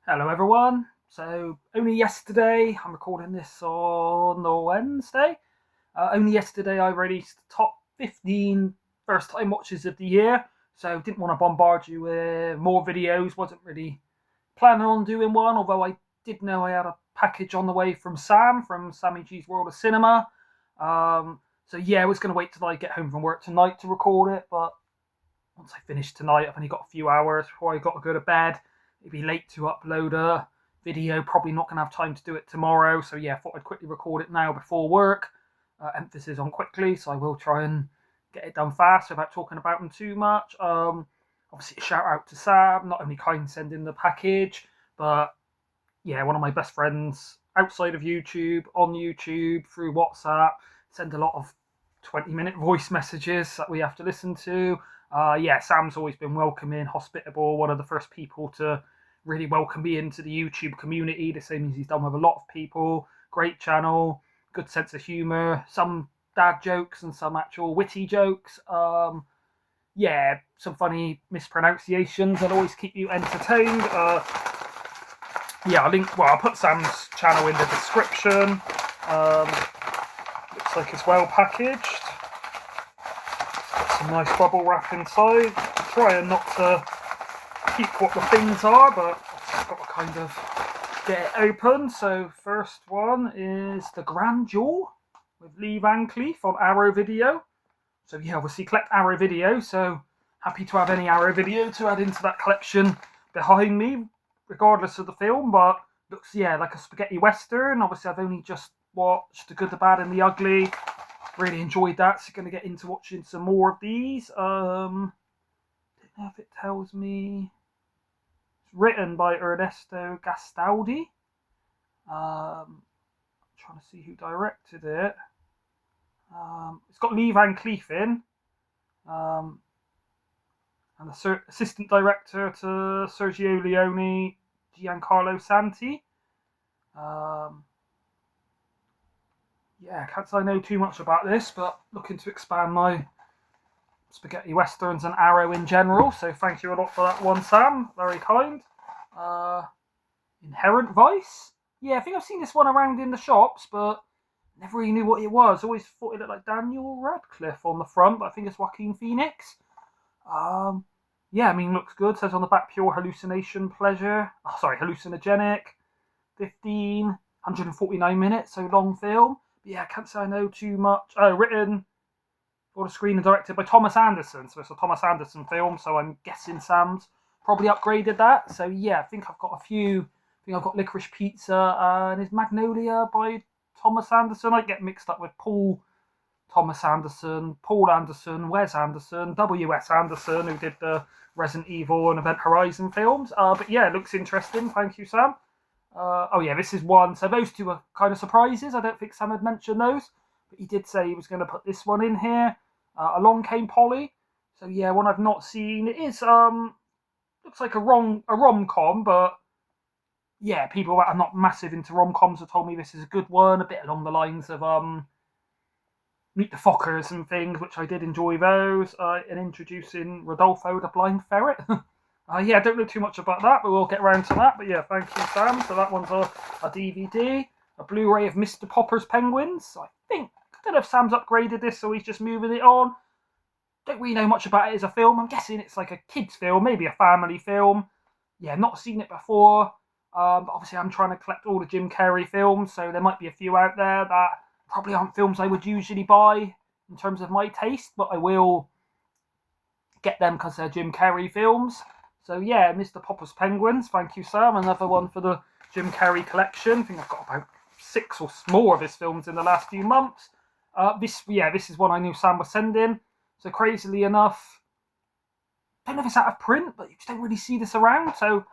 Hello everyone. So only yesterday, I'm recording this on the Wednesday. Only yesterday I released the top 15 first time watches of the year. So didn't want to bombard you with more videos. Wasn't really planning on doing one, although I did know I had a package on the way from Sammy G's World of Cinema. So yeah, I was going to wait till I get home from work tonight to record it, but once I finish tonight, I've only got a few hours before I got to go to bed. It'd be late to upload a video. Probably not going to have time to do it tomorrow. So yeah, I thought I'd quickly record it now before work. Emphasis on quickly, so I will try and get it done fast without talking about them too much. Obviously, a shout out to Sam, not only kind sending the package, but yeah, one of my best friends outside of YouTube, on YouTube, through WhatsApp, send a lot of 20-minute voice messages that we have to listen to. Yeah, Sam's always been welcoming, hospitable, one of the first people to really welcome me into the YouTube community, the same as he's done with a lot of people. Great channel, good sense of humour, some dad jokes and some actual witty jokes. Yeah, some funny mispronunciations that always keep you entertained. Yeah, I'll put Sam's channel in the description. Looks like it's well packaged. Got some nice bubble wrap inside. Trying not to keep what the things are, but I've got to kind of get it open. So first one is the Grand Jewel with Lee Van Cleef on Arrow Video. So yeah, obviously collect Arrow Video, so happy to have any Arrow Video to add into that collection behind me, regardless of the film. But looks, yeah, like a spaghetti western. Obviously I've only just watched The Good, the Bad and the Ugly. Really enjoyed that, so going to get into watching some more of these. Don't know if it tells me. It's written by Ernesto Gastaldi. I'm trying to see who directed it. It's got Lee Van Cleef in, and the assistant director to Sergio Leone, Giancarlo Santi. Yeah, can't say I know too much about this, but looking to expand my spaghetti westerns and Arrow in general. So thank you a lot for that one, Sam. Very kind. Inherent Vice. Yeah, I think I've seen this one around in the shops, but never really knew what it was. Always thought it looked like Daniel Radcliffe on the front, but I think it's Joaquin Phoenix. Yeah, I mean, looks good. Says on the back, pure hallucination pleasure. Oh, sorry, hallucinogenic. 149 minutes, so long film. But yeah, I can't say I know too much. Written for the screen and directed by Thomas Anderson. So it's a Thomas Anderson film, so I'm guessing Sam's probably upgraded that. So yeah, I think I've got a few. I think I've got Licorice Pizza and is Magnolia by Thomas Anderson. I get mixed up with Thomas Anderson, Paul Anderson, Wes Anderson, W.S. Anderson, who did the Resident Evil and Event Horizon films. But yeah, it looks interesting. Thank you, Sam. Oh yeah, this is one. So those two are kind of surprises. I don't think Sam had mentioned those, but he did say he was going to put this one in here. Along Came Polly. So yeah, one I've not seen. It is looks like a rom-com, but yeah, people that are not massive into rom-coms have told me this is a good one, a bit along the lines of Meet the Fockers and things, which I did enjoy those, and introducing Rodolfo the Blind Ferret. Yeah, I don't know too much about that, but we'll get around to that. But yeah, thank you, Sam. So that one's a DVD, a Blu-ray of Mr. Popper's Penguins. So I don't know if Sam's upgraded this, so he's just moving it on. Don't really know much about it as a film. I'm guessing it's like a kid's film, maybe a family film. Yeah, not seen it before. But obviously I'm trying to collect all the Jim Carrey films, so there might be a few out there that probably aren't films I would usually buy in terms of my taste, but I will get them because they're Jim Carrey films. So yeah, Mr. Popper's Penguins, thank you, Sam. Another one for the Jim Carrey collection. I think I've got about 6 or more of his films in the last few months. This is one I knew Sam was sending. So crazily enough, I don't know if it's out of print, but you just don't really see this around. So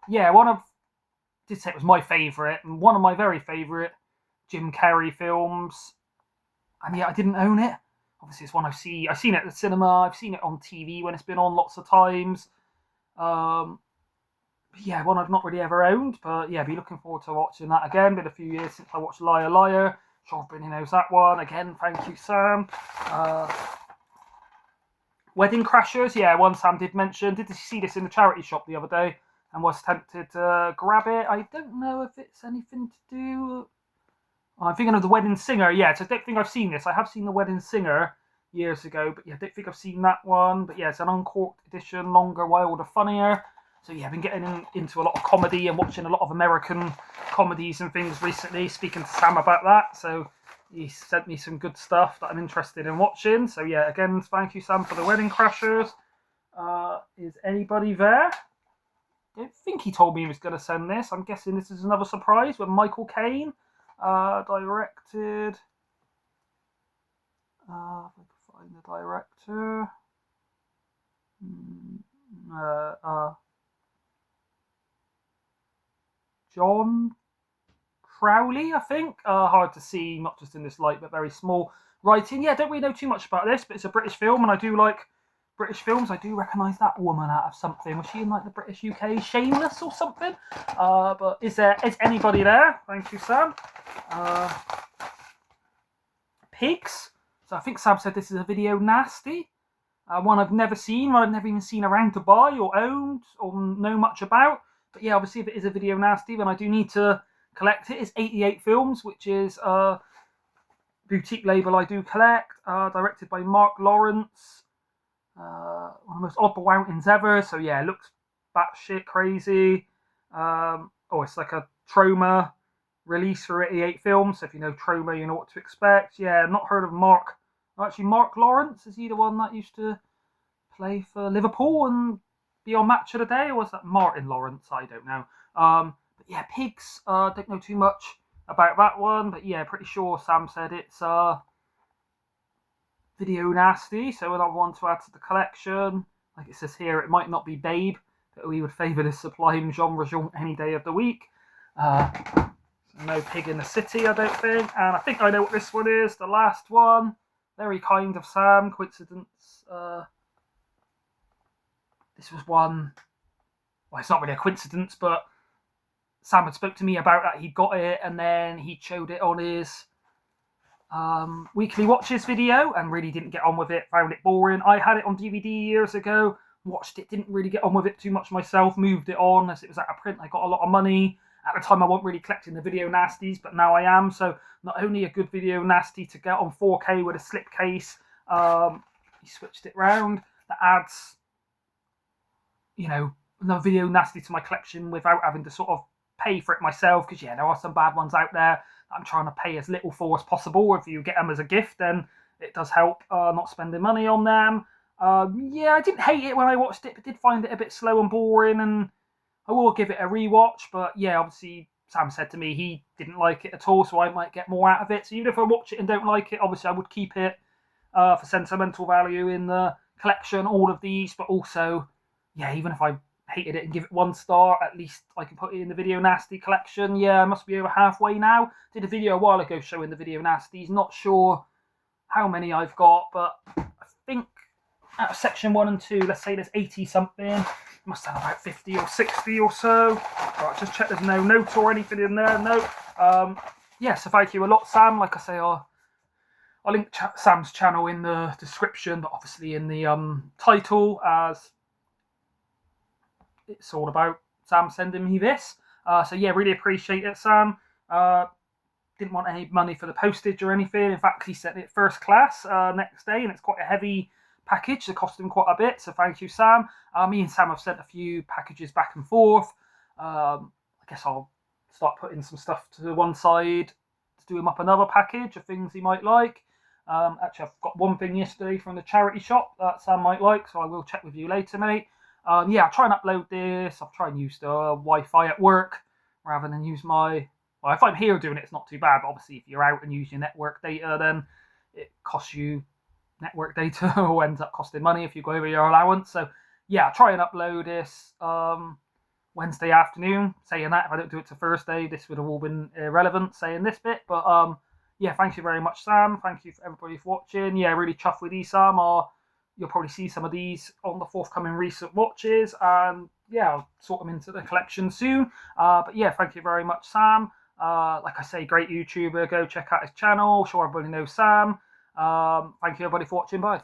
yeah, did say it was my favourite, and one of my very favourite Jim Carrey films. And yeah, I didn't own it. Obviously, it's one I've seen it at the cinema. I've seen it on TV when it's been on lots of times. Yeah, one I've not really ever owned, but yeah, be looking forward to watching that again. Been a few years since I watched Liar Liar. Sure, everybody knows that one. Again, thank you, Sam. Wedding Crashers, yeah, one Sam did mention. Did you see this in the charity shop the other day? and was tempted to grab it. I don't know if it's anything to do. I'm thinking of The Wedding Singer. Yeah, so I don't think I've seen this. I have seen The Wedding Singer years ago, but yeah, I don't think I've seen that one. But yeah, it's an uncorked edition, longer, wilder, funnier. So yeah, I've been getting into a lot of comedy and watching a lot of American comedies and things recently, speaking to Sam about that. So he sent me some good stuff that I'm interested in watching. So yeah, again, thank you, Sam, for the Wedding Crashers. Is anybody there? I don't think he told me he was going to send this. I'm guessing this is another surprise with Michael Caine. Directed. If I can find the director. John Crowley, I think. Hard to see, not just in this light, but very small writing. Yeah, don't really know too much about this, but it's a British film, and I do like British films. I do recognise that woman out of something. Was she in like the British UK Shameless or something? But is anybody there? Thank you, Sam. Pigs. So I think Sam said this is a video nasty. One I've never seen, one I've never even seen around to buy or owned or know much about. But yeah, obviously if it is a video nasty, then I do need to collect it. It's 88 Films, which is a boutique label I do collect. Directed by Mark Lawrence. One of the most oddball outings ever. So yeah, it looks batshit crazy. It's like a Trauma release for 88 Films. So if you know Trauma, you know what to expect. Yeah, not heard of Mark. Actually, Mark Lawrence, is he the one that used to play for Liverpool and be on Match of the Day? Or was that Martin Lawrence? I don't know. But yeah, Pigs, don't know too much about that one. But yeah, pretty sure Sam said it's video nasty. So another one to add to the collection. Like it says here, it might not be Babe, but we would favour this sublime genre any day of the week. No Pig in the City, I don't think. And I think I know what this one is. The last one. Very kind of Sam. Coincidence. This was one. Well, it's not really a coincidence, but Sam had spoke to me about that. He got it, and then he showed it on his weekly watches video, and really didn't get on with it. Found it boring. I had it on DVD years ago. Watched it. Didn't really get on with it too much myself. Moved it on as it was out of print. I got a lot of money. At the time, I wasn't really collecting the video nasties, but now I am. So not only a good video nasty to get on 4K with a slipcase, he switched it round. That adds, another video nasty to my collection without having to sort of pay for it myself. Because yeah, there are some bad ones out there that I'm trying to pay as little for as possible. If you get them as a gift, then it does help not spending money on them. Yeah, I didn't hate it when I watched it, but did find it a bit slow and boring, and I will give it a rewatch. But yeah, obviously Sam said to me he didn't like it at all, so I might get more out of it. So even if I watch it and don't like it, obviously I would keep it for sentimental value in the collection, all of these. But also, yeah, even if I hated it and give it 1 star, at least I can put it in the video nasty collection. Yeah, I must be over halfway now. Did a video a while ago showing the video nasties. Not sure how many I've got, but I think out of section 1 and 2, let's say there's 80 something. Must have about 50 or 60 or so. Right, just check there's no note or anything in there. No. Yeah, so thank you a lot, Sam. Like I say, I'll link Sam's channel in the description, but obviously in the title, as it's all about Sam sending me this. So yeah, really appreciate it, Sam. Didn't want any money for the postage or anything. In fact, he sent it first class next day, and it's quite a heavy package. They cost him quite a bit, so thank you, Sam. Me and Sam have sent a few packages back and forth. I guess I'll start putting some stuff to one side to do him up another package of things he might like. Actually, I've got one thing yesterday from the charity shop that Sam might like, so I will check with you later, mate. Yeah, I'll try and upload this. I'll try and use the Wi-Fi at work rather than use my... Well, if I'm here doing it, it's not too bad, but obviously if you're out and use your network data, then it costs you network data or ends up costing money if you go over your allowance. So yeah, I'll try and upload this Wednesday afternoon. Saying that, if I don't do it to Thursday, this would have all been irrelevant saying this bit. But yeah, thank you very much, Sam. Thank you for everybody for watching. Yeah, really chuffed with these, Sam. You'll probably see some of these on the forthcoming recent watches, and yeah, I'll sort them into the collection soon. But yeah, thank you very much, Sam. Like I say, great YouTuber. Go check out his channel. Sure everybody knows Sam. Thank you everybody for watching. Bye.